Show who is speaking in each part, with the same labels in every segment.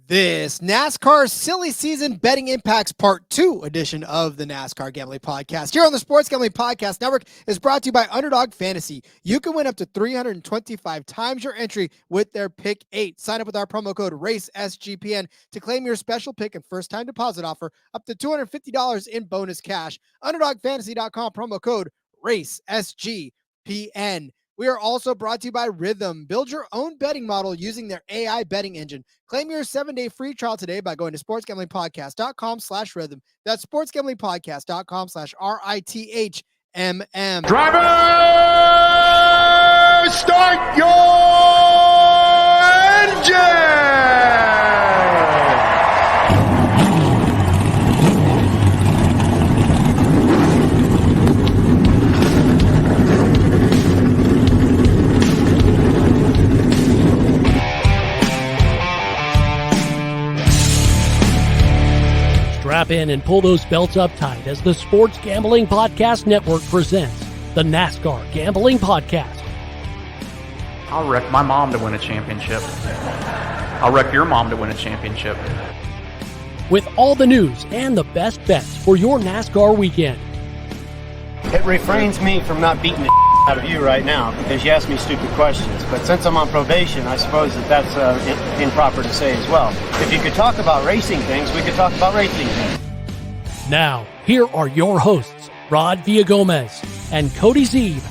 Speaker 1: This NASCAR Silly Season Betting Impacts Part 2 edition of the NASCAR Gambling Podcast here on the Sports Gambling Podcast Network is brought to you by Underdog Fantasy. You can win up to 325 times your entry with their Pick 8. Sign up with our promo code RACESGPN to claim your special pick and first-time deposit offer up to $250 in bonus cash. UnderdogFantasy.com, promo code RACESGPN. We are also brought to you by Rhythm. Build your own betting model using their AI betting engine. Claim your 7-day free trial today by going to sportsgamblingpodcast.com/rhythm. That's sportsgamblingpodcast.com/RITHMM.
Speaker 2: Driver, start your engine!
Speaker 3: Strap in and pull those belts up tight as the Sports Gambling Podcast Network presents the NASCAR Gambling Podcast.
Speaker 4: I'll wreck my mom to win a championship. I'll wreck your mom to win a championship.
Speaker 3: With all the news and the best bets for your NASCAR weekend.
Speaker 5: It refrains me from not beating the out of you right now because you ask me stupid questions. But since I'm on probation, I suppose that's improper to say as well. If you could talk about racing things, we could talk about racing things.
Speaker 3: Now, here are your hosts, Rod Villagomez and Cody Zeeb.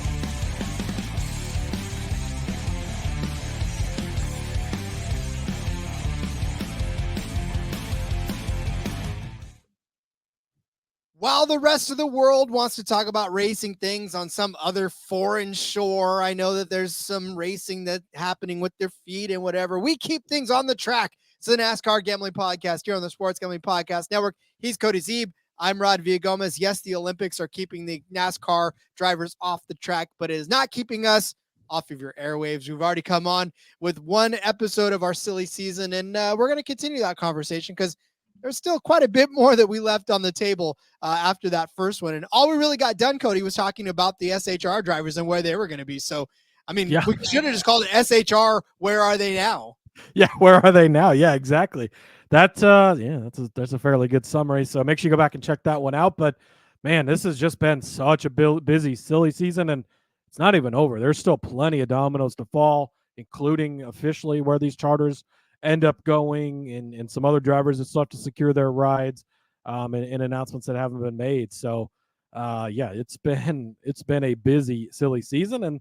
Speaker 1: While the rest of the world wants to talk about racing things on some other foreign shore, I know that there's some racing that's happening with their feet and whatever. We keep things on the track. It's the NASCAR Gambling Podcast here on the Sports Gambling Podcast Network. He's Cody Zeeb. I'm Rod Villagomez. Yes, the Olympics are keeping the NASCAR drivers off the track, but it is not keeping us off of your airwaves. We've already come on with one episode of our silly season, and we're going to continue that conversation because there's still quite a bit more that we left on the table after that first one. And all we really got done, Cody, was talking about the SHR drivers and where they were going to be. So, I mean, we should have just called it SHR. Where are they now?
Speaker 6: Yeah, where are they now? Yeah, exactly. That's a fairly good summary. So make sure you go back and check that one out. But man, this has just been such a busy, silly season, and it's not even over. There's still plenty of dominoes to fall, including officially where these charters end up going and some other drivers that still have to secure their rides and announcements that haven't been made. So it's been a busy, silly season, and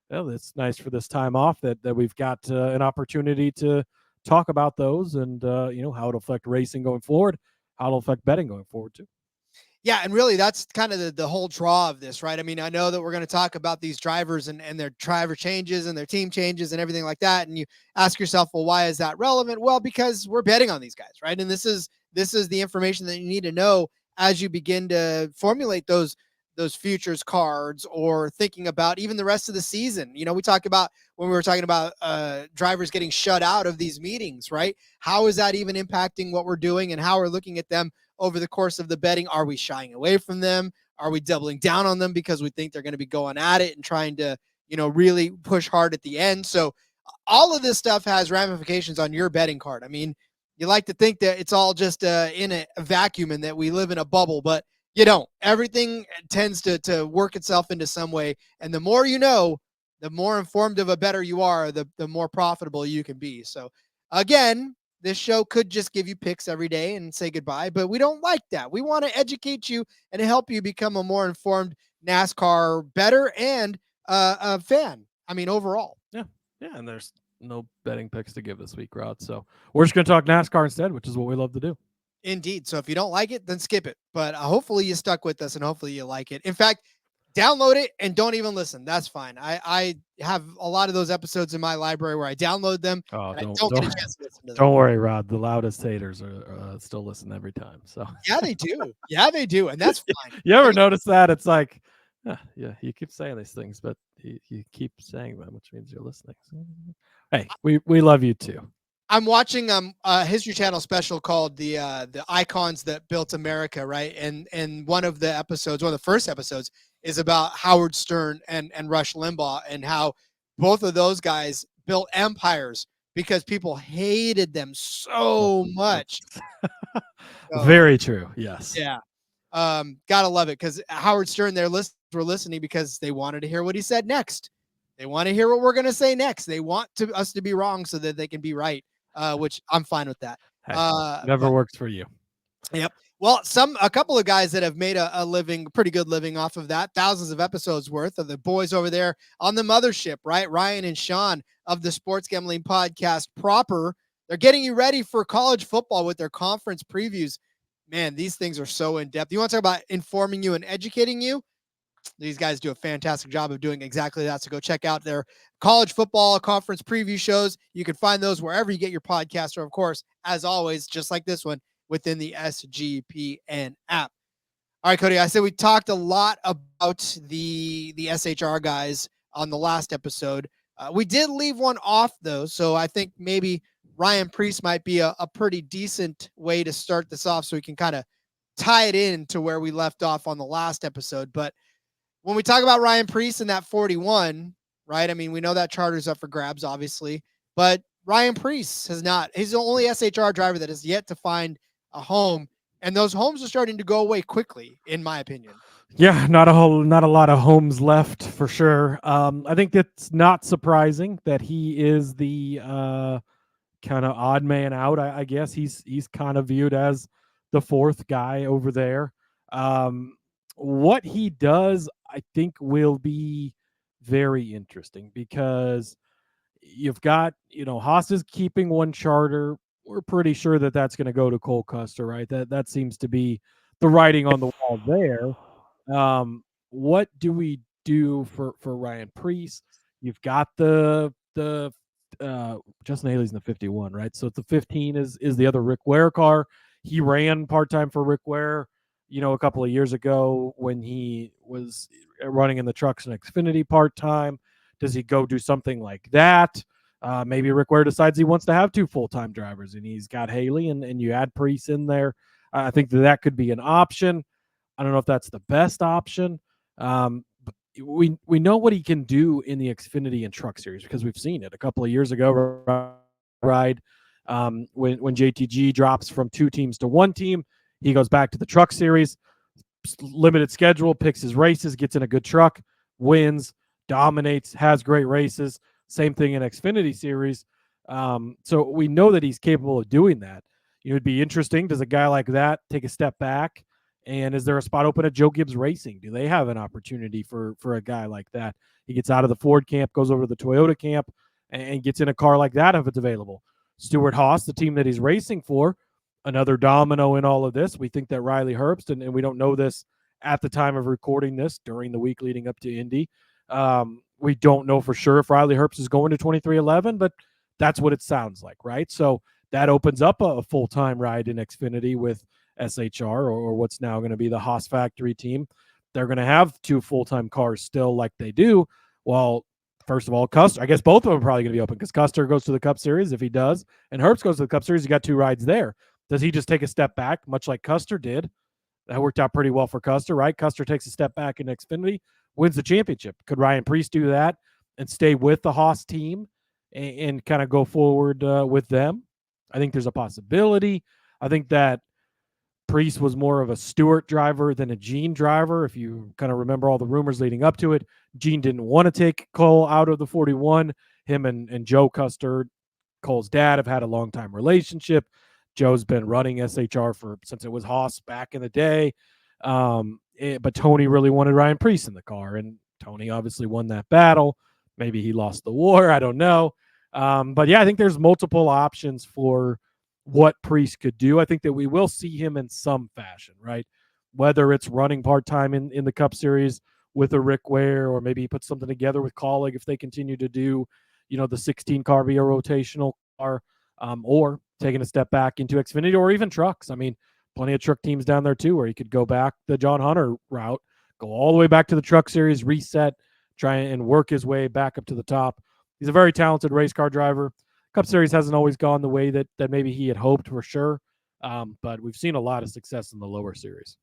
Speaker 6: it's nice for this time off that we've got an opportunity to talk about those and how it'll affect racing going forward, how it'll affect betting going forward too.
Speaker 1: Yeah, and really that's kind of the whole draw of this, right? I mean, I know that we're going to talk about these drivers and their driver changes and their team changes and everything like that. And you ask yourself, well, why is that relevant? Well, because we're betting on these guys, right? And this is the information that you need to know as you begin to formulate those futures cards or thinking about even the rest of the season. You know, we talk about when we were talking about drivers getting shut out of these meetings, right? How is that even impacting what we're doing and how we're looking at them over the course of the betting? Are we shying away from them? Are we doubling down on them because we think they're going to be going at it and trying to, really push hard at the end? So all of this stuff has ramifications on your betting card. I mean, you like to think that it's all just in a vacuum and that we live in a bubble, but you don't. Everything tends to work itself into some way. And the more you know, the more informed of a bettor you are, the more profitable you can be. So again, this show could just give you picks every day and say goodbye, but we don't like that. We want to educate you and help you become a more informed NASCAR bettor and a fan. I mean, overall.
Speaker 6: Yeah, and there's no betting picks to give this week, Rod. So we're just going to talk NASCAR instead, which is what we love to do.
Speaker 1: Indeed. So if you don't like it, then skip it. But hopefully you stuck with us and hopefully you like it. In fact, download it and don't even listen. That's fine. I have a lot of those episodes in my library where I download them.
Speaker 6: Oh,
Speaker 1: don't get a chance to listen to them.
Speaker 6: Don't worry, Rod. The loudest haters are still listen every time. So
Speaker 1: yeah, they do. Yeah, they do. And that's fine.
Speaker 6: You ever notice that? It's like, you keep saying these things, but you keep saying them, which means you're listening. So, hey, we love you too.
Speaker 1: I'm watching a History Channel special called the Icons That Built America, right? And one of the first episodes is about Howard Stern and Rush Limbaugh and how both of those guys built empires because people hated them so much. So,
Speaker 6: Very true. Yes.
Speaker 1: yeah. Gotta love it, because Howard Stern, their listeners were listening because they wanted to hear what he said next. They want to hear what we're going to say next. They want us to be wrong so that they can be right, which I'm fine with that.
Speaker 6: Hey, never works for you.
Speaker 1: Yep. Well, a couple of guys that have made a living, pretty good living off of that, thousands of episodes worth, of the boys over there on the mothership, right? Ryan and Sean of the Sports Gambling Podcast proper. They're getting you ready for college football with their conference previews. Man, these things are so in depth. You want to talk about informing you and educating you? These guys do a fantastic job of doing exactly that. So go check out their college football conference preview shows. You can find those wherever you get your podcast, or of course, as always, just like this one, within the SGPN app. All right, Cody, I said we talked a lot about the SHR guys on the last episode. We did leave one off, though, so I think maybe Ryan Preece might be a pretty decent way to start this off, so we can kind of tie it in to where we left off on the last episode. But when we talk about Ryan Preece and that 41, right, I mean, we know that charter's up for grabs, obviously, but Ryan Preece has not. He's the only SHR driver that has yet to find a home, and those homes are starting to go away quickly, in my opinion.
Speaker 6: Yeah, not a lot of homes left for sure. I think it's not surprising that he is the kind of odd man out. I guess he's kind of viewed as the fourth guy over there. What he does, I think, will be very interesting, because you've got, Haas is keeping one charter. We're pretty sure that that's going to go to Cole Custer, right? That seems to be the writing on the wall there. What do we do for Ryan Preece? You've got the Justin Haley's in the 51, right? So the 15 is the other Rick Ware car. He ran part-time for Rick Ware, a couple of years ago when he was running in the trucks and Xfinity part-time. Does he go do something like that? Maybe Rick Ware decides he wants to have two full-time drivers, and he's got Hailie, and you add Preece in there. I think that could be an option. I don't know if that's the best option. But we know what he can do in the Xfinity and Truck Series, because we've seen it a couple of years ago. Ride when JTG drops from two teams to one team, he goes back to the Truck Series, limited schedule, picks his races, gets in a good truck, wins, dominates, has great races. Same thing in Xfinity Series. So we know that he's capable of doing that. It would be interesting. Does a guy like that take a step back? And is there a spot open at Joe Gibbs Racing? Do they have an opportunity for a guy like that? He gets out of the Ford camp, goes over to the Toyota camp, and gets in a car like that if it's available. Stewart Haas, the team that he's racing for, another domino in all of this. We think that Riley Herbst, and we don't know this at the time of recording this during the week leading up to Indy. We don't know for sure if Riley Herbst is going to 2311, but that's what it sounds like, right? So that opens up a full-time ride in Xfinity with SHR, or what's now going to be the Haas factory team. They're going to have two full-time cars still like they do. Well, first of all, Custer, I guess both of them are probably going to be open, because Custer goes to the Cup Series if he does, and Herbst goes to the Cup Series. You got two rides there. Does he just take a step back, much like Custer did? That worked out pretty well for Custer, right? Custer takes a step back in Xfinity, wins the championship. Could Ryan Preece do that and stay with the Haas team and kind of go forward with them? I think there's a possibility. I think that Preece was more of a Stewart driver than a Gene driver. If you kind of remember all the rumors leading up to it, Gene didn't want to take Cole out of the 41. Him and Joe Custer, Cole's dad, have had a long-time relationship. Joe's been running SHR since it was Haas back in the day. But Tony really wanted Ryan Preece in the car, and Tony obviously won that battle. Maybe he lost the war. I don't know. But yeah, I think there's multiple options for what Preece could do. I think that we will see him in some fashion, right? Whether it's running part-time in the Cup Series with a Rick Ware, or maybe he puts something together with Colleague if they continue to do, the 16-car be a rotational car, or taking a step back into Xfinity or even trucks. I mean, plenty of truck teams down there too, where he could go back the John Hunter route, go all the way back to the Truck Series, reset, try and work his way back up to the top. He's a very talented race car driver. Cup Series hasn't always gone the way that maybe he had hoped, for sure. But we've seen a lot of success in the lower series.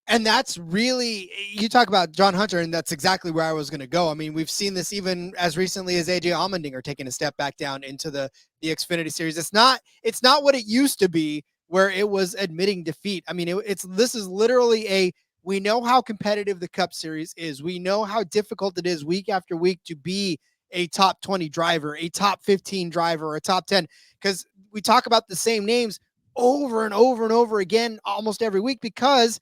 Speaker 1: And that's really, you talk about John Hunter, and that's exactly where I was going to go. I mean, we've seen this even as recently as AJ Allmendinger taking a step back down into the Xfinity Series. It's not what it used to be, where it was admitting defeat. I mean, this is literally we know how competitive the Cup Series is. We know how difficult it is week after week to be a top 20 driver, a top 15 driver, or a top 10, because we talk about the same names over and over and over again almost every week, because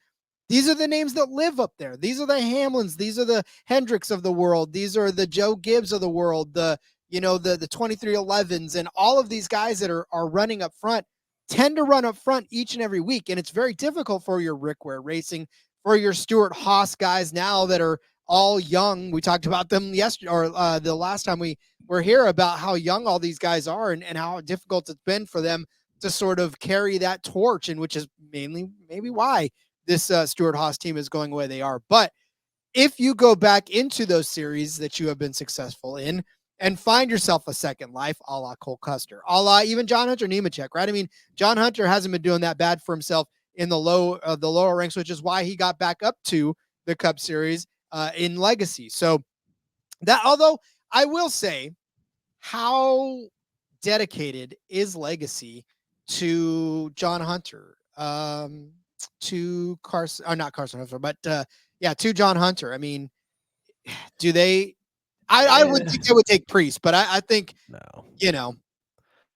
Speaker 1: these are the names that live up there. These are the Hamlins. These are the Hendricks of the world. These are the Joe Gibbs of the world, the 2311s, and all of these guys that are running up front tend to run up front each and every week. And it's very difficult for your Rick Ware Racing, for your Stuart Haas guys now that are all young. We talked about them yesterday, or the last time we were here, about how young all these guys are and how difficult it's been for them to sort of carry that torch, and which is mainly maybe why this Stuart Haas team is going the way they are. But if you go back into those series that you have been successful in and find yourself a second life, a la Cole Custer, a la even John Hunter Nemechek, right? I mean, John Hunter hasn't been doing that bad for himself in the lower ranks, which is why he got back up to the Cup Series in Legacy. So that, although I will say, how dedicated is Legacy to John Hunter? To Carson, or not Carson Hunter, but to John Hunter. I mean, do they? I would think they would take Preece, but I think
Speaker 6: no.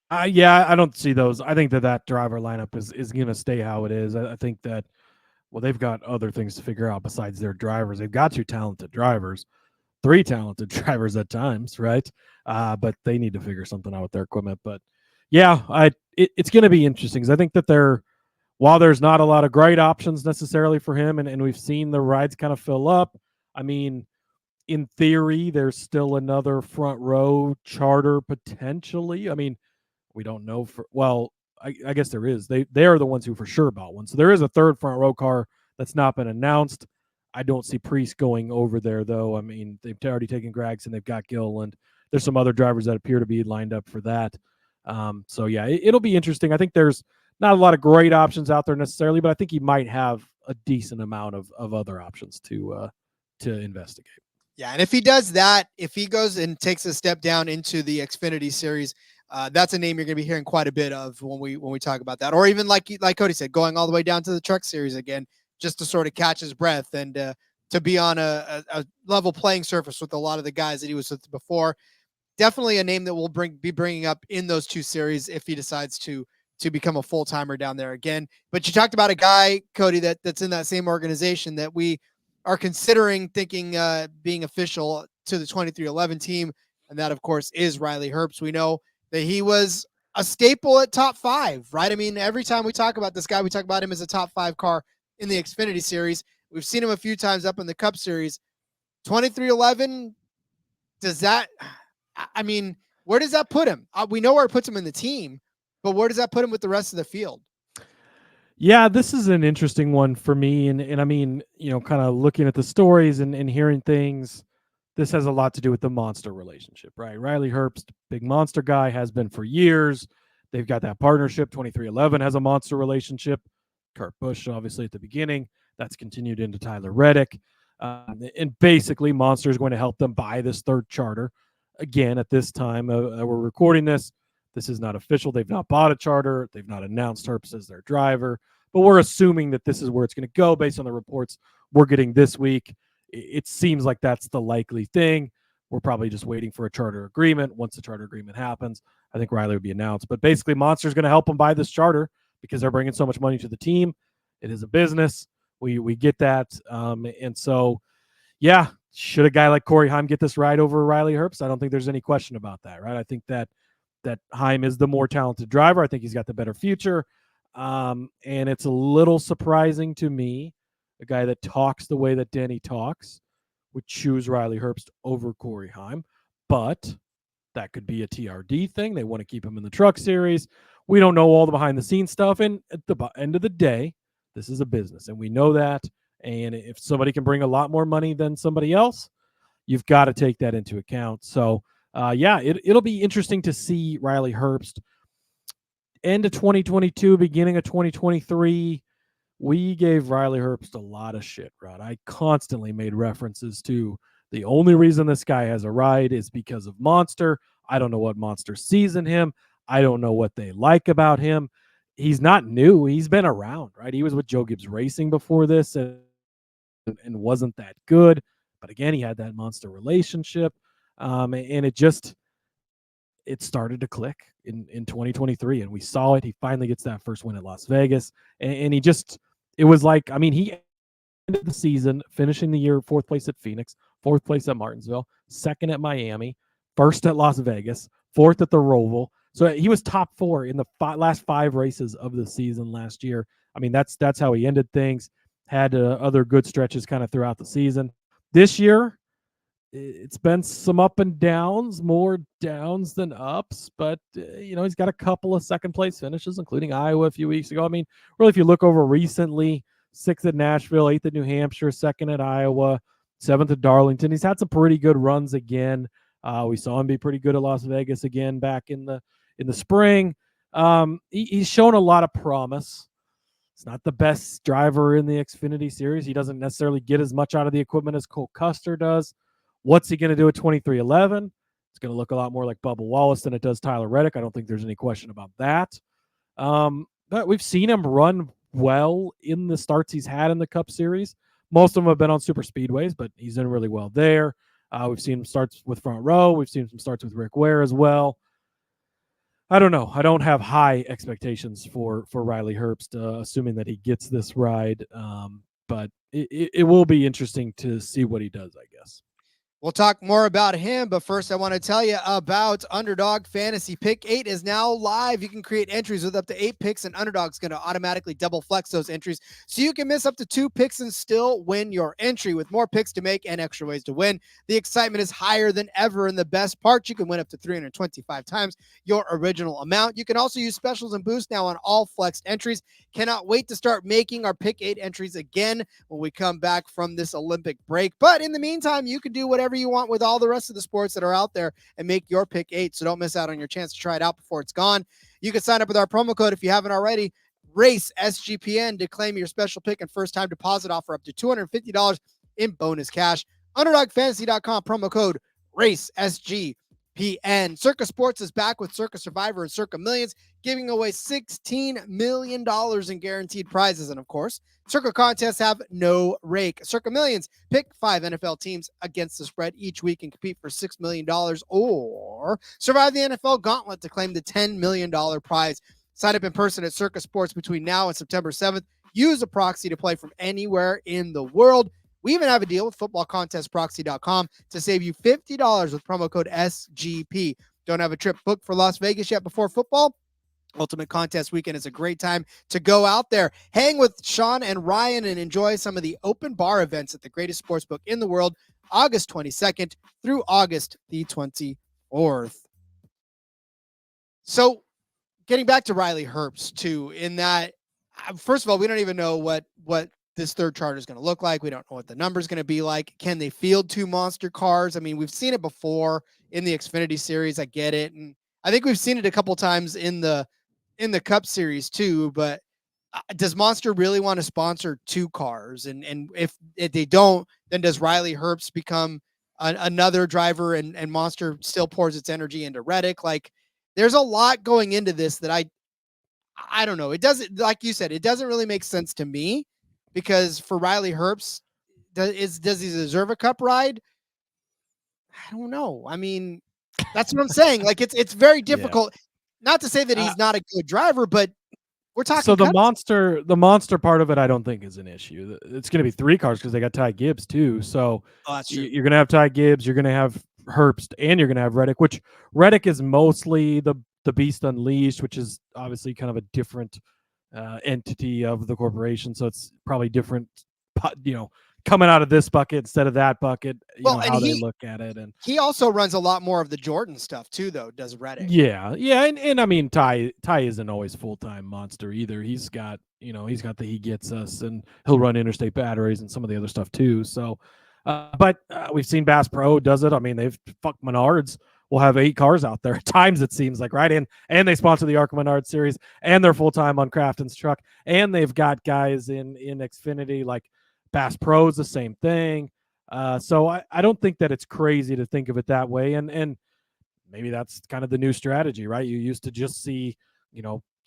Speaker 6: I don't see those. I think that driver lineup is going to stay how it is. I think that, well, they've got other things to figure out besides their drivers. They've got 2 talented drivers, 3 talented drivers at times, right? But they need to figure something out with their equipment. But yeah, it's going to be interesting, because I think that while there's not a lot of great options necessarily for him, and we've seen the rides kind of fill up, I mean, in theory, there's still another front row charter potentially. I mean, we don't know I guess there is. They are the ones who for sure about one. So there is a third front row car that's not been announced. I don't see Preece going over there, though. I mean, they've already taken Gregson. They've got Gilliland. There's some other drivers that appear to be lined up for that. So yeah, it'll be interesting. I think there's not a lot of great options out there necessarily, but I think he might have a decent amount of other options to investigate.
Speaker 1: Yeah, and if he does that, if he goes and takes a step down into the Xfinity Series, that's a name you're going to be hearing quite a bit of when we talk about that. Or even like Cody said, going all the way down to the Truck Series again, just to sort of catch his breath and to be on a level playing surface with a lot of the guys that he was with before. Definitely a name that we'll be bringing up in those 2 series if he decides to become a full-timer down there again. But you talked about a guy, Cody, that's in that same organization that we are considering thinking being official to the 2311 team, and that, of course, is Riley Herbst. We know that he was a staple at top 5, right? I mean, every time we talk about this guy, we talk about him as a top 5 car in the Xfinity Series. We've seen him a few times up in the Cup Series. 2311, does that – I mean, where does that put him? We know where it puts him in the team, but where does that put him with the rest of the field?
Speaker 6: Yeah, this is an interesting one for me. And I mean, kind of looking at the stories and hearing things, this has a lot to do with the Monster relationship, right? Riley Herbst, big Monster guy, has been for years. They've got that partnership. 2311 has a Monster relationship. Kurt Busch, obviously, at the beginning. That's continued into Tyler Reddick. And basically, Monster is going to help them buy this third charter. Again, at this time, we're recording this. This is not official. They've not bought a charter. They've not announced Herbst as their driver. But we're assuming that this is where it's going to go based on the reports we're getting this week. It seems like that's the likely thing. We're probably just waiting for a charter agreement. Once the charter agreement happens, I think Riley will be announced. But basically, Monster's going to help them buy this charter because they're bringing so much money to the team. It is a business. We get that. And so, yeah, should a guy like Corey Heim get this ride over Riley Herbst? I don't think there's any question about that, right? I think that Heim is the more talented driver. I think he's got the better future. And it's a little surprising to me, a guy that talks the way that Denny talks would choose Riley Herbst over Corey Heim. But that could be a TRD thing. They want to keep him in the Truck Series. We don't know all the behind-the-scenes stuff. And at the end of the day, this is a business, and we know that. And if somebody can bring a lot more money than somebody else, you've got to take that into account. So, it'll be interesting to see Riley Herbst end of 2022, beginning of 2023. we gave Riley Herbst a lot of shit, Rod. I constantly made references to the only reason this guy has a ride is because of Monster. I don't know what Monster sees in him. I don't know what they like about him. He's not new. He's been around, right? He was with Joe Gibbs Racing before this and wasn't that good. But again, he had that Monster relationship. And it started to click in 2023, and we saw it. He finally gets that first win at Las Vegas, and it was like, I mean, he ended the season finishing the year 4th place at Phoenix, 4th place at Martinsville, 2nd at Miami, 1st at Las Vegas, 4th at the Roval. So he was top 4 in the last 5 races of the season last year. I mean, that's how he ended things. Had other good stretches kind of throughout the season. This year, it's been some up and downs, more downs than ups, but he's got a couple of second place finishes, including Iowa a few weeks ago. I mean, really, if you look over recently, 6th at Nashville, 8th at New Hampshire, 2nd at Iowa, 7th at Darlington. He's had some pretty good runs again. We saw him be pretty good at Las Vegas again back in the spring. He's shown a lot of promise. It's not the best driver in the Xfinity Series. He doesn't necessarily get as much out of the equipment as Cole Custer does. What's he going to do at 2311? It's going to look a lot more like Bubba Wallace than it does Tyler Reddick. I don't think there's any question about that. But we've seen him run well in the starts he's had in the Cup Series. Most of them have been on super speedways, but he's done really well there. We've seen him starts with Front Row. We've seen some starts with Rick Ware as well. I don't know. I don't have high expectations for Riley Herbst, assuming that he gets this ride. But it will be interesting to see what he does, I guess.
Speaker 1: We'll talk more about him, but first I want to tell you about Underdog Fantasy. Pick 8 is now live. You can create entries with up to 8 picks, and Underdog's going to automatically double flex those entries, so you can miss up to 2 picks and still win your entry. With more picks to make and extra ways to win, the excitement is higher than ever, and the best part, you can win up to 325 times your original amount. You can also use specials and boosts now on all flexed entries. Cannot wait to start making our Pick 8 entries again when we come back from this Olympic break. But in the meantime, you can do whatever you want with all the rest of the sports that are out there and make your Pick 8. So don't miss out on your chance to try it out before it's gone. You can sign up with our promo code if you haven't already. Race SGPN to claim your special pick and first time deposit offer up to $250 in bonus cash. UnderdogFantasy.com promo code Race SGPN. Circa Sports is back with Circa Survivor and Circa Millions, giving away $16 million in guaranteed prizes. And of course, Circa contests have no rake. Circa Millions, pick 5 NFL teams against the spread each week and compete for $6 million, or survive the NFL gauntlet to claim the $10 million prize. Sign up in person at Circa Sports between now and September 7th. Use a proxy to play from anywhere in the world. We even have a deal with footballcontestproxy.com to save you $50 with promo code SGP. Don't have a trip booked for Las Vegas yet before football? Ultimate Contest Weekend is a great time to go out there, hang with Sean and Ryan, and enjoy some of the open bar events at the greatest sportsbook in the world, August 22nd through August the 24th. So getting back to Riley Herbst too, in that, first of all, we don't even know what this third charter is going to look like. We don't know what the number is going to be like. Can they field 2 monster cars? I mean, we've seen it before in the Xfinity Series. I get it. And I think we've seen it a couple times in the Cup Series too, but does Monster really want to sponsor 2 cars? And if they don't, then does Riley Herbst become another driver and Monster still pours its energy into Reddick? Like, there's a lot going into this that I don't know. It doesn't, like you said, it doesn't really make sense to me, because for Riley Herbst, does he deserve a Cup ride? I don't know. I mean, that's what I'm saying. Like, it's very difficult. Yeah. Not to say that he's not a good driver, but we're talking.
Speaker 6: So the monster part of it, I don't think is an issue. It's going to be 3 cars because they got Ty Gibbs too. So you're going to have Ty Gibbs, you're going to have Herbst, and you're going to have Reddick, which Reddick is mostly the Beast Unleashed, which is obviously kind of a different entity of the corporation. So it's probably different, coming out of this bucket instead of that bucket, how they look at it. And
Speaker 1: he also runs a lot more of the Jordan stuff too, though, does Reddick.
Speaker 6: Yeah. And I mean, Ty isn't always full-time Monster either. He's got the He Gets Us, and he'll run Interstate Batteries and some of the other stuff too. So, but we've seen Bass Pro does it. I mean, they've fucked Menards will have 8 cars out there at times, it seems like, right? And they sponsor the ARCA Menard Series, and they're full-time on Craftsman's Truck, and they've got guys in Xfinity, like Bass Pro's the same thing. So I don't think that it's crazy to think of it that way. And maybe that's kind of the new strategy, right? You used to just see,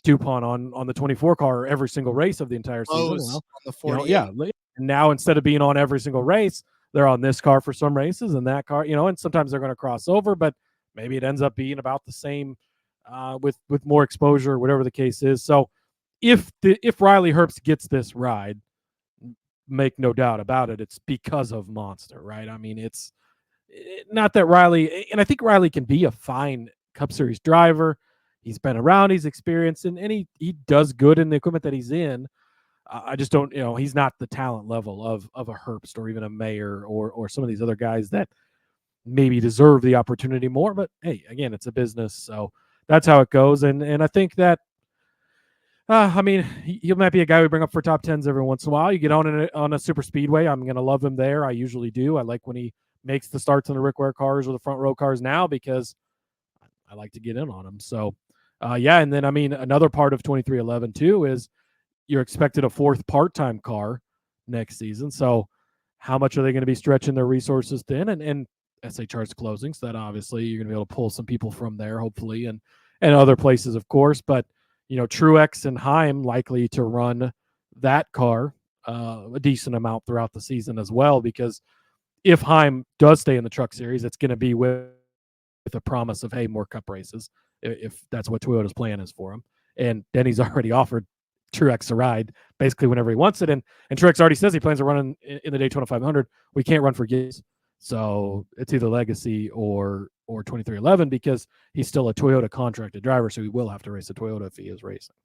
Speaker 6: DuPont on the 24 car every single race of the entire season.
Speaker 1: Lowe's
Speaker 6: Well,
Speaker 1: on the 48.
Speaker 6: And now instead of being on every single race, they're on this car for some races and that car, and sometimes they're going to cross over, but maybe it ends up being about the same with more exposure, whatever the case is. So if Riley Herbst gets this ride, make no doubt about it, it's because of Monster, right? I mean, it's not that Riley, and I think Riley can be a fine Cup Series driver. He's been around, he's experienced, and he does good in the equipment that he's in. I just don't, he's not the talent level of a Herbst or even a Mayer or some of these other guys that maybe deserve the opportunity more. But hey, again, it's a business, so that's how it goes. And I think that, he might be a guy we bring up for top 10s every once in a while. You get on a super speedway, I'm going to love him there. I usually do. I like when he makes the starts on the Rick Ware cars or the front row cars now, because I like to get in on him. So, and then, another part of 2311 too is you're expected a 4th part-time car next season. So how much are they going to be stretching their resources thin? And SHR's closing, so that obviously you're going to be able to pull some people from there, hopefully, and other places, of course. But, Truex and Heim likely to run that car a decent amount throughout the season as well, because if Heim does stay in the Truck Series, it's going to be with a promise of, hey, more Cup races, if that's what Toyota's plan is for him. And Denny's already offered Truex a ride basically whenever he wants it, and Truex already says he plans to run in the Daytona 500. We can't run for gigs, so it's either Legacy or 2311, because he's still a Toyota contracted driver, so he will have to race a Toyota if he is racing.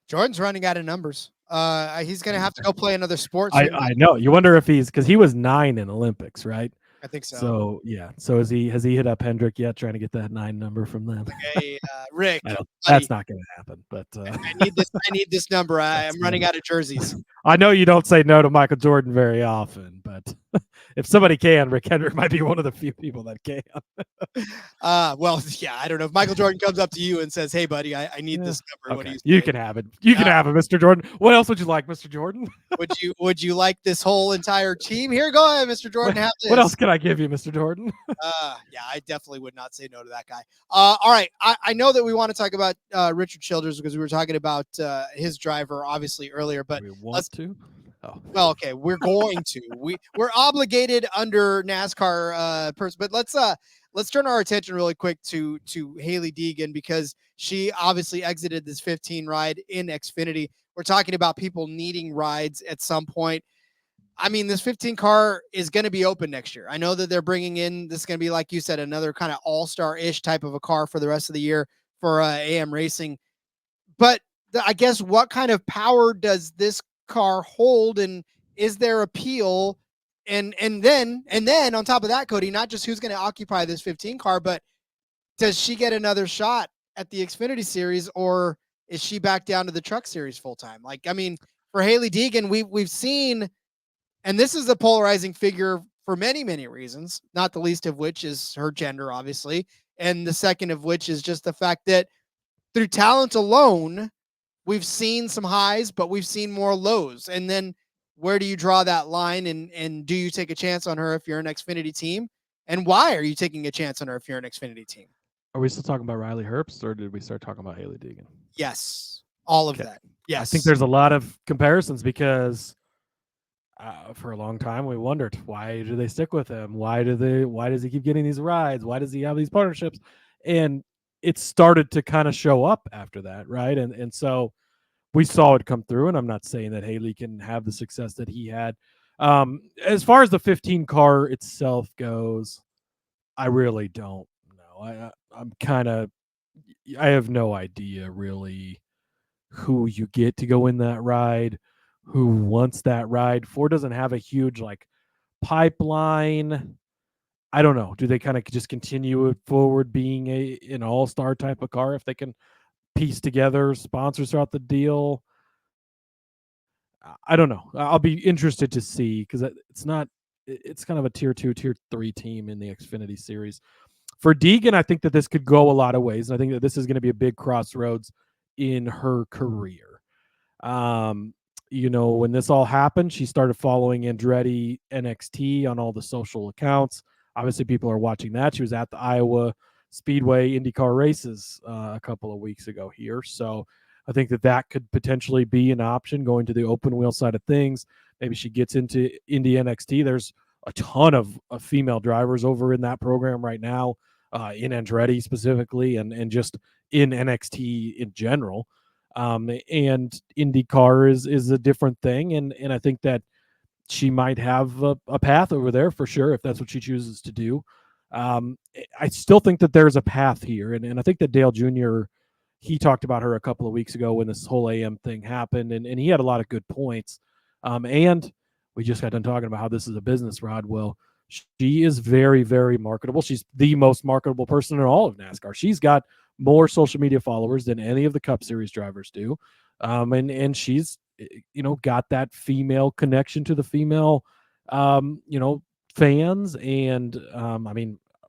Speaker 1: Jordan's running out of numbers. He's going to have to go play another sport.
Speaker 6: I know. You wonder if because he was 9 in Olympics, right?
Speaker 1: I think so.
Speaker 6: So yeah. So has he hit up Hendrick yet, trying to get that 9 number from them?
Speaker 1: Okay, Rick,
Speaker 6: that's not going to happen. But
Speaker 1: I need this number. I'm running out of jerseys.
Speaker 6: I know you don't say no to Michael Jordan very often, but if somebody can, Rick Hendrick might be one of the few people that can.
Speaker 1: Well, yeah, I don't know. If Michael Jordan comes up to you and says, "Hey, buddy, I need this number,"
Speaker 6: okay. You can have it. You can have it, Mr. Jordan. What else would you like, Mr. Jordan?
Speaker 1: Would you like this whole entire team? Here, go ahead, Mr. Jordan. Have this.
Speaker 6: What else can I give you, Mr. Jordan?
Speaker 1: Yeah, I definitely would not say no to that guy. All right, I know that we want to talk about Richard Childers, because we were talking about his driver obviously earlier, but
Speaker 6: let's to. Oh.
Speaker 1: Well, okay, we're going to. We're obligated under NASCAR person, but let's turn our attention really quick to Hailie Deegan, because she obviously exited this 15 ride in Xfinity. We're talking about people needing rides at some point. I mean, this 15 car is going to be open next year. I know that they're bringing in, this is going to be, like you said, another kind of all-star-ish type of a car for the rest of the year for AM Racing. But I guess what kind of power does this car hold, and is there appeal? And then on top of that, Cody, not just who's going to occupy this 15 car, but does she get another shot at the Xfinity Series, or is she back down to the Truck Series full time? Like, I mean, for Hailie Deegan, we've seen, and this is a polarizing figure for many, many reasons, not the least of which is her gender, obviously, and the second of which is just the fact that through talent alone, we've seen some highs, but we've seen more lows. And then where do you draw that line? And do you take a chance on her if you're an Xfinity team? And why are you taking a chance on her if you're an Xfinity team?
Speaker 6: Are we still talking about Riley Herbst, or did we start talking about Hailie Deegan?
Speaker 1: Yes. All of that. Yes.
Speaker 6: I think there's a lot of comparisons, because for a long time we wondered, why do they stick with him? Why does he keep getting these rides? Why does he have these partnerships? And it started to kind of show up after that, right? And so we saw it come through, and I'm not saying that Hailie can have the success that he had. As far as the 15 car itself goes, I really don't know. I have no idea really who you get to go in that ride, who wants that ride. Ford doesn't have a huge pipeline. I don't know. Do they kind of just continue it forward being an all-star type of car if they can piece together sponsors throughout the deal? I don't know. I'll be interested to see, because it's kind of a tier 2, tier 3 team in the Xfinity Series. For Deegan, I think that this could go a lot of ways. And I think that this is going to be a big crossroads in her career. When this all happened, she started following Andretti NXT on all the social accounts. Obviously, people are watching that. She was at the Iowa Speedway IndyCar races a couple of weeks ago here. So I think that could potentially be an option going to the open wheel side of things. Maybe she gets into Indy NXT. There's a ton of female drivers over in that program right now, in Andretti specifically, and just in NXT in general. And IndyCar is a different thing. And I think that she might have a path over there for sure, if that's what she chooses to do. I still think that there's a path here. And I think that Dale Jr., he talked about her a couple of weeks ago when this whole AM thing happened, and he had a lot of good points. And we just got done talking about how this is a business, Rod. Well, she is very, very marketable. She's the most marketable person in all of NASCAR. She's got more social media followers than any of the Cup Series drivers do. And she's, got that female connection to the female, fans. And,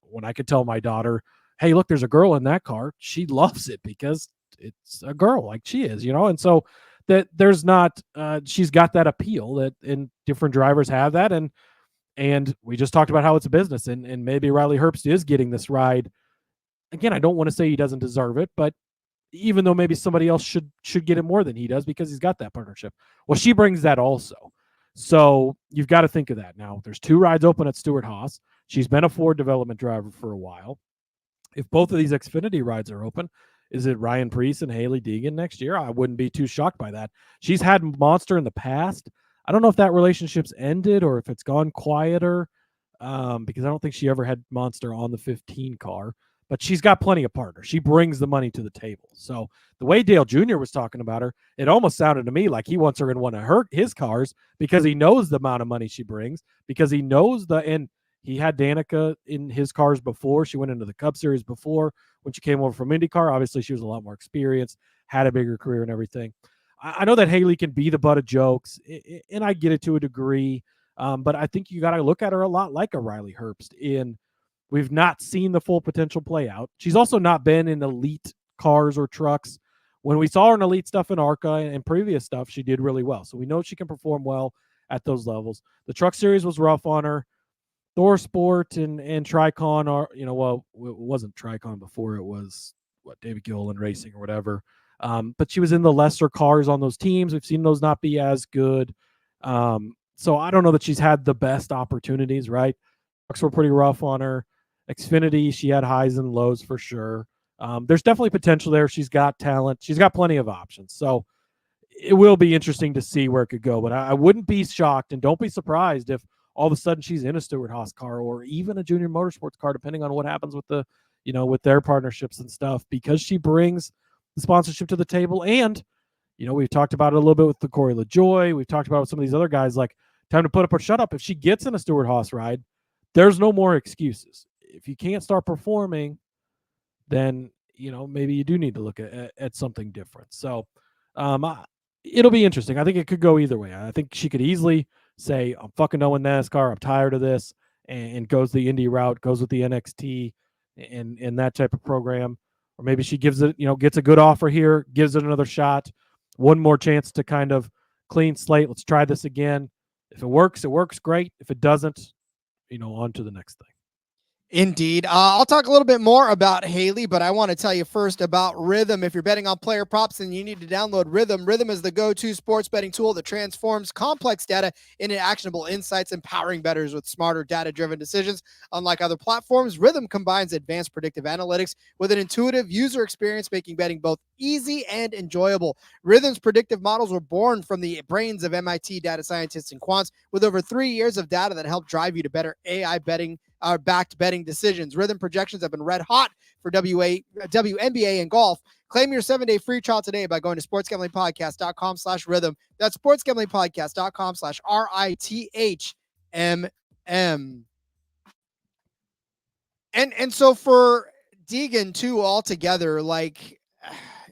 Speaker 6: when I could tell my daughter, hey, look, there's a girl in that car, she loves it because it's a girl like she is, and so that there's not, she's got that appeal and different drivers have that. And we just talked about how it's a business, and maybe Riley Herbst is getting this ride. Again, I don't want to say he doesn't deserve it, but even though maybe somebody else should get it more than he does because he's got that partnership. Well, she brings that also. So you've got to think of that. Now, there's 2 rides open at Stewart-Haas. She's been a Ford development driver for a while. If both of these Xfinity rides are open, is it Ryan Preece and Hailie Deegan next year? I wouldn't be too shocked by that. She's had Monster in the past. I don't know if that relationship's ended or if it's gone quieter, because I don't think she ever had Monster on the 15 car. But she's got plenty of partners. She brings the money to the table. So the way Dale Jr. was talking about her, it almost sounded to me like he wants her in one of his cars because he knows the amount of money she brings, because he knows and he had Danica in his cars before. She went into the Cup Series before when she came over from IndyCar. Obviously, she was a lot more experienced, had a bigger career and everything. I know that Hailie can be the butt of jokes, and I get it to a degree. But I think you got to look at her a lot like a Riley Herbst in we've not seen the full potential play out. She's also not been in elite cars or trucks. When we saw her in elite stuff in ARCA and previous stuff, she did really well. So we know she can perform well at those levels. The Truck Series was rough on her. Thor Sport and Tricon are, it wasn't Tricon before. It was David Gilliland Racing or whatever. But she was in the lesser cars on those teams. We've seen those not be as good. So I don't know that she's had the best opportunities, right? Trucks were pretty rough on her. Xfinity, she had highs and lows for sure. There's definitely potential there. She's got talent. She's got plenty of options. So it will be interesting to see where it could go. But I wouldn't be shocked, and don't be surprised if all of a sudden she's in a Stewart-Haas car or even a Junior Motorsports car, depending on what happens with with their partnerships and stuff, because she brings the sponsorship to the table. And, we've talked about it a little bit with the Corey LaJoie. We've talked about it with some of these other guys, like time to put up or shut up. If she gets in a Stewart-Haas ride, there's no more excuses. If you can't start performing, then, maybe you do need to look at something different. So it'll be interesting. I think it could go either way. I think she could easily say, I'm fucking done with NASCAR. I'm tired of this, and goes the Indy route, goes with the NXT and that type of program. Or maybe she gives it, gets a good offer here, gives it another shot, one more chance to kind of clean slate. Let's try this again. If it works great. If it doesn't, on to the next thing.
Speaker 1: Indeed. I'll talk a little bit more about Hailie, but I want to tell you first about Rhythm. If you're betting on player props, then you need to download Rhythm. Rhythm is the go-to sports betting tool that transforms complex data into actionable insights, empowering bettors with smarter data-driven decisions. Unlike other platforms, Rhythm combines advanced predictive analytics with an intuitive user experience, making betting both easy and enjoyable. Rhythm's predictive models were born from the brains of MIT data scientists and quants with over 3 years of data that help drive you to better AI betting backed betting decisions. Rhythm projections have been red hot for WNBA and golf. Claim your 7-day free trial today by going to sportsgamblingpodcast.com/rhythm. That's sportsgamblingpodcast.com/RITHMM. And so for Deegan too, altogether, like,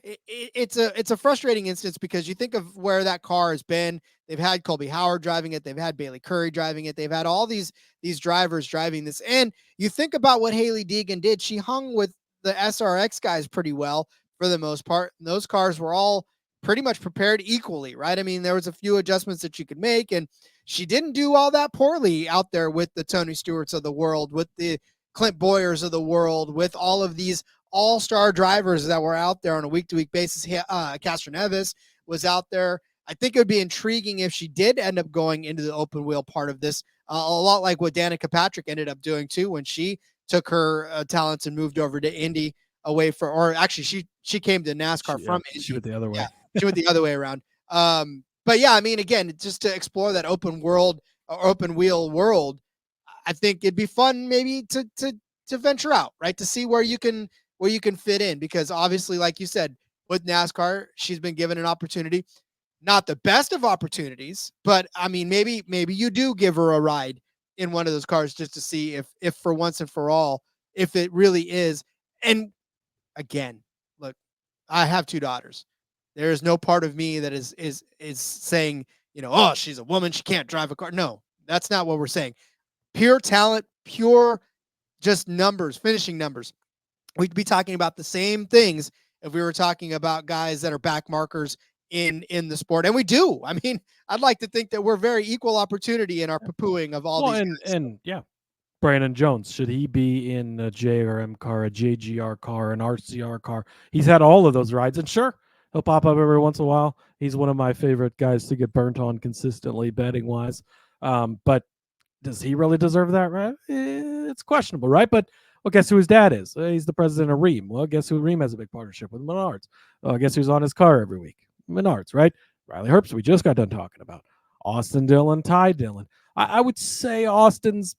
Speaker 1: it's a frustrating instance because you think of where that car has been. They've had Colby Howard driving it. They've had Bailey Curry driving it. They've had all these drivers driving this. And you think about what Hailie Deegan did. She hung with the SRX guys pretty well for the most part. And those cars were all pretty much prepared equally, right? I mean, there was a few adjustments that you could make, and she didn't do all that poorly out there with the Tony Stewarts of the world, with the Clint Boyers of the world, with all of these all-star drivers that were out there on a week-to-week basis. Castro Neves was out there. I think it would be intriguing if she did end up going into the open wheel part of this, a lot like what Danica Patrick ended up doing too when she took her talents and moved over to Indy away for, or actually she came to NASCAR from Indy.
Speaker 6: She went the other way.
Speaker 1: Yeah, she went the other way around. But yeah, I mean, again, just to explore that open world or open wheel world, I think it'd be fun maybe to venture out, right? To see where you can fit in, because obviously, like you said, with NASCAR, she's been given an opportunity, not the best of opportunities, but I mean, maybe you do give her a ride in one of those cars just to see if for once and for all, if it really is. And again, look, I have 2 daughters. There is no part of me that is saying, oh, she's a woman, she can't drive a car. No, that's not what we're saying. Pure talent, pure just numbers, finishing numbers. We'd be talking about the same things if we were talking about guys that are back markers in the sport. And we do. I mean, I'd like to think that we're very equal opportunity in our poo-pooing of all these guys.
Speaker 6: And yeah, Brandon Jones, should he be in a JRM car, a JGR car, an RCR car? He's had all of those rides, and sure, he'll pop up every once in a while. He's one of my favorite guys to get burnt on consistently, betting-wise. But does he really deserve that, right? It's questionable, right? But well, guess who his dad is? He's the president of Rheem. Well, guess who Rheem has a big partnership with? Menards. Guess who's on his car every week? Menards, right? Riley Herbst, we just got done talking about. Austin Dillon, Ty Dillon. I would say Austin's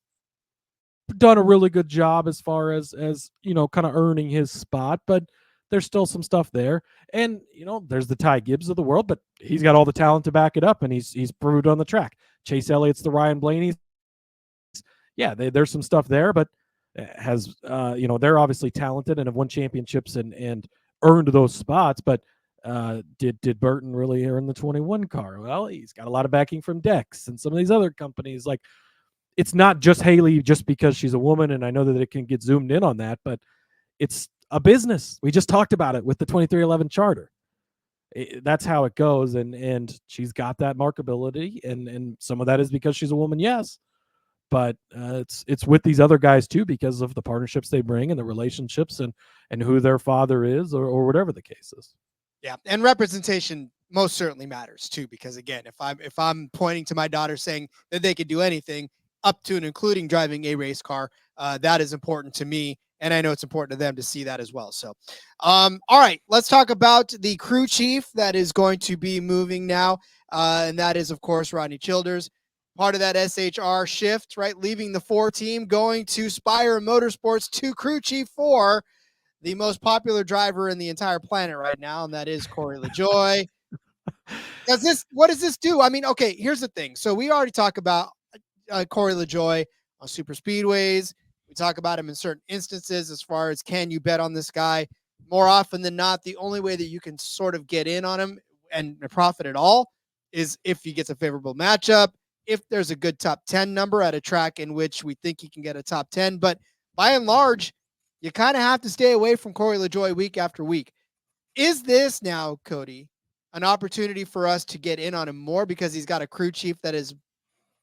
Speaker 6: done a really good job as far as kind of earning his spot, but there's still some stuff there. And there's the Ty Gibbs of the world, but he's got all the talent to back it up, and he's proved on the track. Chase Elliott's the Ryan Blaney's. Yeah, there's some stuff there, but has they're obviously talented and have won championships and earned those spots. But did Burton really earn the 21 car? Well, he's got a lot of backing from Dex and some of these other companies. Like, it's not just Hailie just because she's a woman, and I know that it can get zoomed in on that, but it's a business. We just talked about it with the 2311 charter. That's how it goes, and she's got that markability, and some of that is because she's a woman, yes, but it's with these other guys too because of the partnerships they bring and the relationships and who their father is or whatever the case is.
Speaker 1: Yeah, and representation most certainly matters too, because again, if I'm pointing to my daughter saying that they could do anything up to and including driving a race car, that is important to me, and I know it's important to them to see that as well. So, all right, let's talk about the crew chief that is going to be moving now, and that is, of course, Rodney Childers, part of that SHR shift, right? Leaving the 4 team, going to Spire Motorsports to crew chief for the most popular driver in the entire planet right now, and that is Corey LaJoie. What does this do? I mean, okay, here's the thing. So we already talked about Corey LaJoie on super speedways. We talk about him in certain instances as far as, can you bet on this guy? More often than not, the only way that you can sort of get in on him and profit at all is if he gets a favorable matchup, if there's a good top 10 number at a track in which we think he can get a top 10. But by and large, you kind of have to stay away from Corey LaJoie week after week. Is this now, Cody, an opportunity for us to get in on him more because he's got a crew chief that is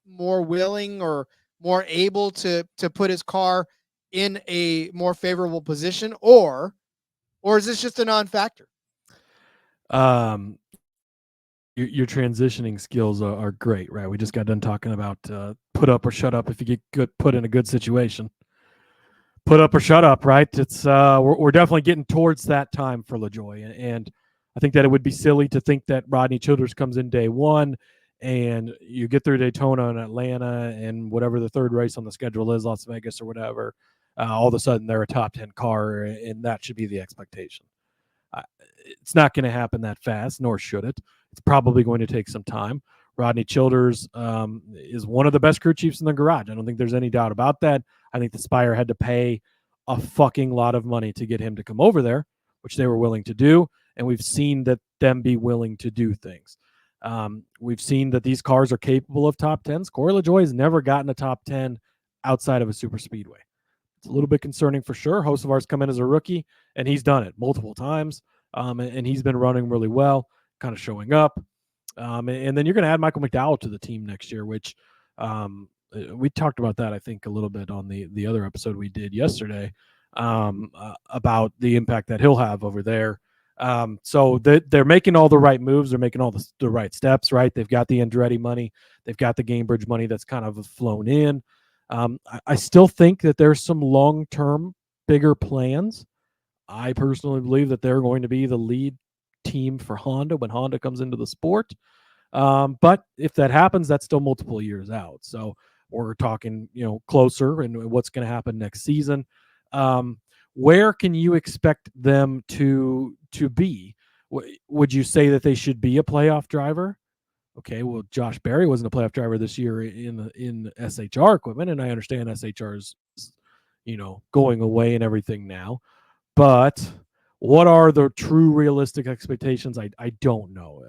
Speaker 1: more willing or more able to put his car in a more favorable position, or is this just a non-factor?
Speaker 6: Your transitioning skills are great, right? We just got done talking about put up or shut up if you get put in a good situation. Put up or shut up, right? It's we're definitely getting towards that time for LaJoie, and I think that it would be silly to think that Rodney Childers comes in day one and you get through Daytona and Atlanta and whatever the third race on the schedule is, Las Vegas or whatever, all of a sudden they're a top 10 car, and that should be the expectation. It's not going to happen that fast, nor should it. It's probably going to take some time. Rodney Childers is one of the best crew chiefs in the garage. I don't think there's any doubt about that. I think the Spire had to pay a fucking lot of money to get him to come over there, which they were willing to do. and we've seen that them be willing to do things. We've seen that these cars are capable of top 10s. Corey LaJoie has never gotten a top 10 outside of a super speedway. It's a little bit concerning for sure. Hocevar's come in as a rookie, and he's done it multiple times, and he's been running really well, kind of showing up. And then you're going to add Michael McDowell to the team next year, which we talked about that, I think, a little bit on the other episode we did yesterday about the impact that he'll have over there. So they're making all the right moves. They're making all the right steps, right? They've got the Andretti money. They've got the Gamebridge money that's kind of flown in. I still think that there's some long-term bigger plans. I personally believe that they're going to be the lead team for Honda when Honda comes into the sport. But if that happens, that's still multiple years out. So we're talking, closer and what's going to happen next season. Where can you expect them to be? Would you say that they should be a playoff driver? Okay, well, Josh Berry wasn't a playoff driver this year in SHR equipment, and I understand SHR is, going away and everything now. But what are the true realistic expectations? I don't know.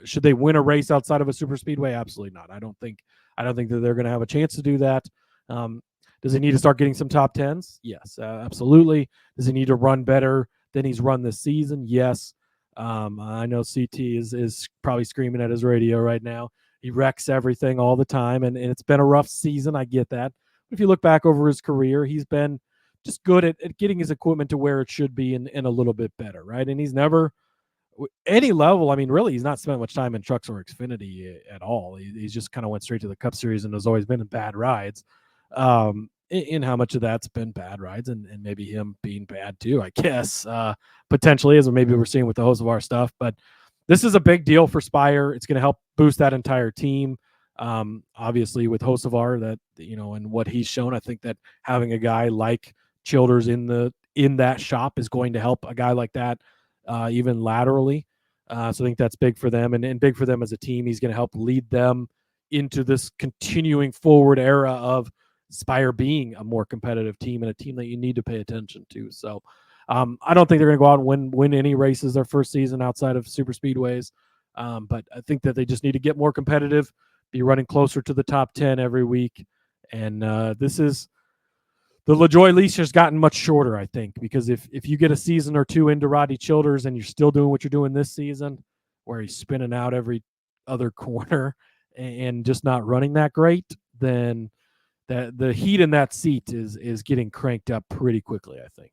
Speaker 6: Should they win a race outside of a super speedway? Absolutely not. I don't think that they're going to have a chance to do that. Does he need to start getting some top 10s? Yes, absolutely. Does he need to run better than he's run this season? Yes. I know CT is probably screaming at his radio right now. He wrecks everything all the time, and it's been a rough season. I get that. But if you look back over his career, he's been just good at getting his equipment to where it should be and a little bit better, right? And he's never any level. I mean, really, he's not spent much time in trucks or Xfinity at all. He's just kind of went straight to the Cup Series and has always been in bad rides. In how much of that's been bad rides and maybe him being bad too, I guess, potentially, as maybe we're seeing with the Hocevar stuff. But this is a big deal for Spire. It's going to help boost that entire team. Obviously with Hocevar, that, and what he's shown, I think that having a guy like Childers in that shop is going to help a guy like that even laterally. So I think that's big for them and big for them as a team. He's going to help lead them into this continuing forward era of Spire being a more competitive team and a team that you need to pay attention to. So I don't think they're going to go out and win any races their first season outside of super speedways. But I think that they just need to get more competitive, be running closer to the top 10 every week. And this is the LaJoie leash has gotten much shorter, I think, because if you get a season or two into Rodney Childers and you're still doing what you're doing this season, where he's spinning out every other corner and just not running that great, then the heat in that seat is getting cranked up pretty quickly, I think.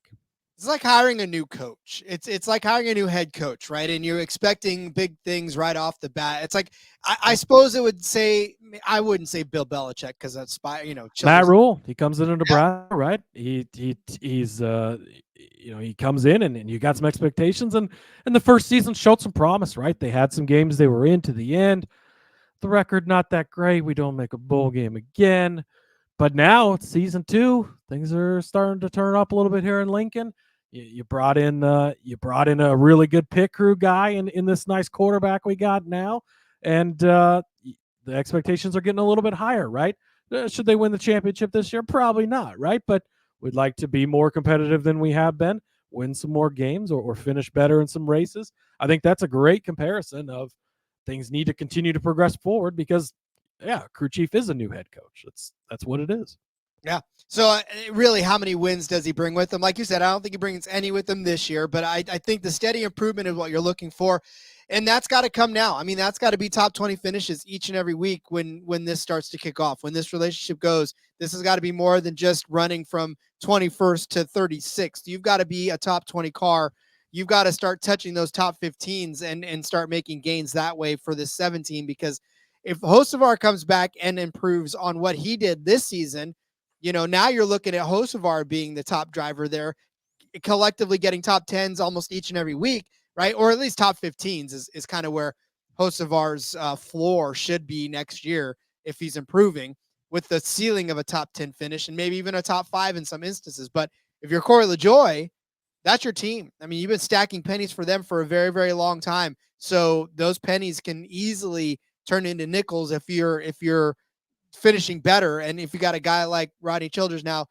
Speaker 1: It's like hiring a new coach. It's like hiring a new head coach, right? And you're expecting big things right off the bat. It's like I suppose it would say, I wouldn't say Bill Belichick because that's
Speaker 6: Matt Rule. He comes in Nebraska, right? He's he comes in and you got some expectations, and the first season showed some promise, right? They had some games they were in to the end. The record not that great. We don't make a bowl game again. But now it's season 2. Things are starting to turn up a little bit here in Lincoln. You brought in a really good pit crew guy in this nice quarterback we got now, and the expectations are getting a little bit higher, right? Should they win the championship this year? Probably not, right? But we'd like to be more competitive than we have been, win some more games or finish better in some races. I think that's a great comparison of things need to continue to progress forward because, crew chief is a new head coach. That's what it is.
Speaker 1: Yeah. So really, how many wins does he bring with him? Like you said, I don't think he brings any with him this year, but I think the steady improvement is what you're looking for. And that's got to come now. I mean, that's got to be top 20 finishes each and every week when this starts to kick off. When this relationship goes, this has got to be more than just running from 21st to 36th. You've got to be a top 20 car. You've got to start touching those top 15s and start making gains that way for this 17, because if Hocevar comes back and improves on what he did this season, now you're looking at Hocevar being the top driver there, collectively getting top 10s almost each and every week, right? Or at least top 15s is kind of where Hocevar's floor should be next year if he's improving, with the ceiling of a top 10 finish and maybe even a top 5 in some instances. But if you're Corey LaJoie, that's your team. I mean, you've been stacking pennies for them for a very, very long time. So those pennies can easily turn into nickels if you're finishing better. And if you got a guy like Rodney Childers now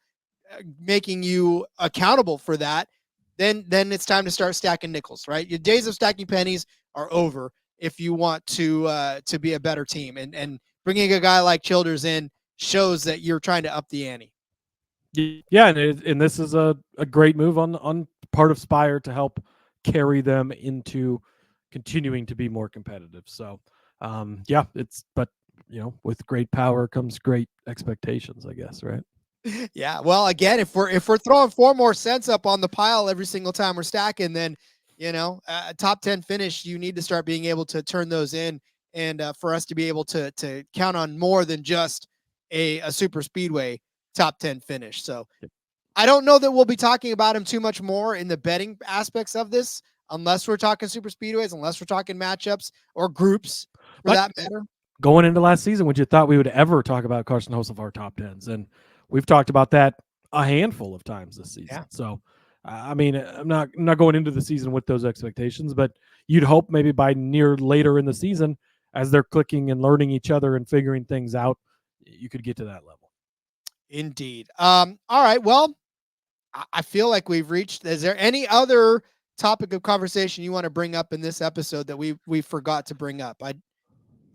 Speaker 1: making you accountable for that, then it's time to start stacking nickels, right? Your days of stacking pennies are over if you want to be a better team. And bringing a guy like Childers in shows that you're trying to up the ante.
Speaker 6: Yeah, and this is a great move on part of Spire to help carry them into continuing to be more competitive. So, but with great power comes great expectations, I guess, right?
Speaker 1: Yeah. Well, again, if we're throwing 4 more cents up on the pile every single time we're stacking, then a top 10 finish, you need to start being able to turn those in, and for us to be able to count on more than just a super speedway top 10 finish. So I don't know that we'll be talking about him too much more in the betting aspects of this, unless we're talking super speedways, unless we're talking matchups or groups for that matter.
Speaker 6: Going into last season, would you thought we would ever talk about Carson Hocevar top 10s? And we've talked about that a handful of times this season. Yeah. So, I mean, I'm not going into the season with those expectations, but you'd hope maybe by later in the season, as they're clicking and learning each other and figuring things out, you could get to that level.
Speaker 1: Indeed. All right. Well, I feel like we've reached. Is there any other topic of conversation you want to bring up in this episode that we forgot to bring up?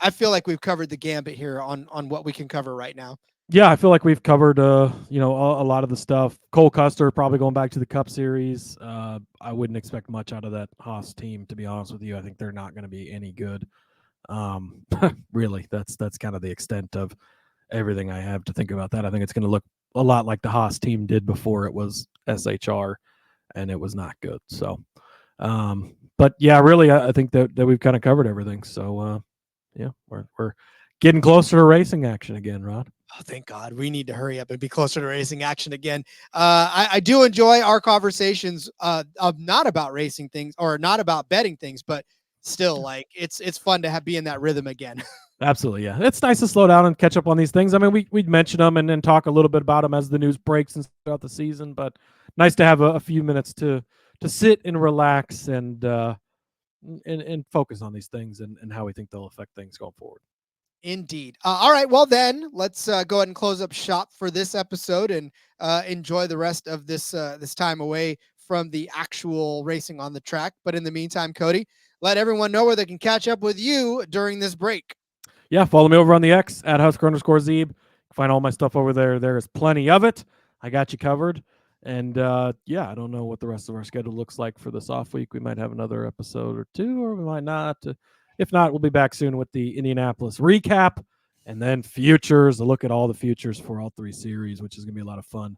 Speaker 1: I feel like we've covered the gambit here on what we can cover right now.
Speaker 6: Yeah, I feel like we've covered a lot of the stuff. Cole Custer probably going back to the Cup Series. I wouldn't expect much out of that Haas team, to be honest with you. I think they're not going to be any good. Really, that's kind of the extent of everything I have to think about that. I think it's going to look a lot like the Haas team did before it was SHR, and it was not good. So, but yeah, really, I think that we've kind of covered everything. So, yeah, we're getting closer to racing action again, Rod.
Speaker 1: Oh, thank God. We need to hurry up and be closer to racing action again. I do enjoy our conversations of not about racing things or not about betting things, but still, like, it's fun to be in that rhythm again.
Speaker 6: Absolutely, yeah. It's nice to slow down and catch up on these things. I mean, we'd mention them and then talk a little bit about them as the news breaks and throughout the season, but nice to have a few minutes to sit and relax and focus on these things and how we think they'll affect things going forward.
Speaker 1: Indeed. All right. Well, then let's go ahead and close up shop for this episode and enjoy the rest of this time away from the actual racing on the track. But in the meantime, Cody, let everyone know where they can catch up with you during this break.
Speaker 6: Yeah, follow me over on the X at @Husker_Zeeb. Find all my stuff over there. There is plenty of it. I got you covered. And I don't know what the rest of our schedule looks like for this off week. We might have another episode or two, or we might not. If not, we'll be back soon with the Indianapolis recap and then futures, a look at all the futures for all 3 series, which is going to be a lot of fun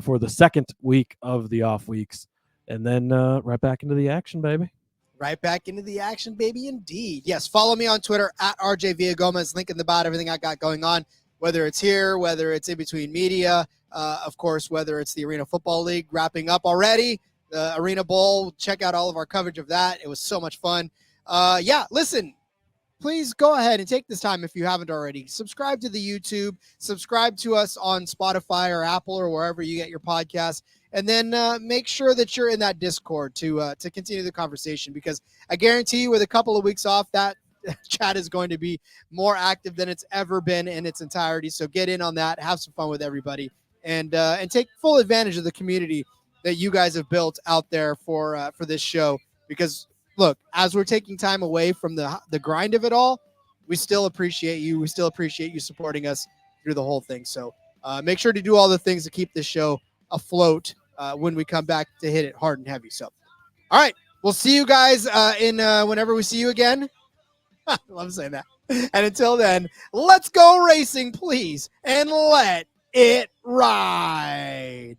Speaker 6: for the second week of the off weeks. And then right back into the action, baby.
Speaker 1: Right back into the action, baby, indeed. Yes, follow me on Twitter at RJ Villagomez. Link in the bot, everything I got going on, whether it's here, whether it's in between media, of course, whether it's the Arena Football League wrapping up already, the Arena Bowl. Check out all of our coverage of that. It was so much fun. Listen, please go ahead and take this time if you haven't already. Subscribe to the YouTube, subscribe to us on Spotify or Apple or wherever you get your podcasts, and then make sure that you're in that Discord to continue the conversation, because I guarantee you with a couple of weeks off, that chat is going to be more active than it's ever been in its entirety. So get in on that, have some fun with everybody, and take full advantage of the community that you guys have built out there for this show, because look, as we're taking time away from the grind of it all, we still appreciate you. We still appreciate you supporting us through the whole thing. So make sure to do all the things to keep this show afloat when we come back to hit it hard and heavy. So, all right, we'll see you guys in whenever we see you again. I love saying that. And until then, let's go racing, please, and let it ride.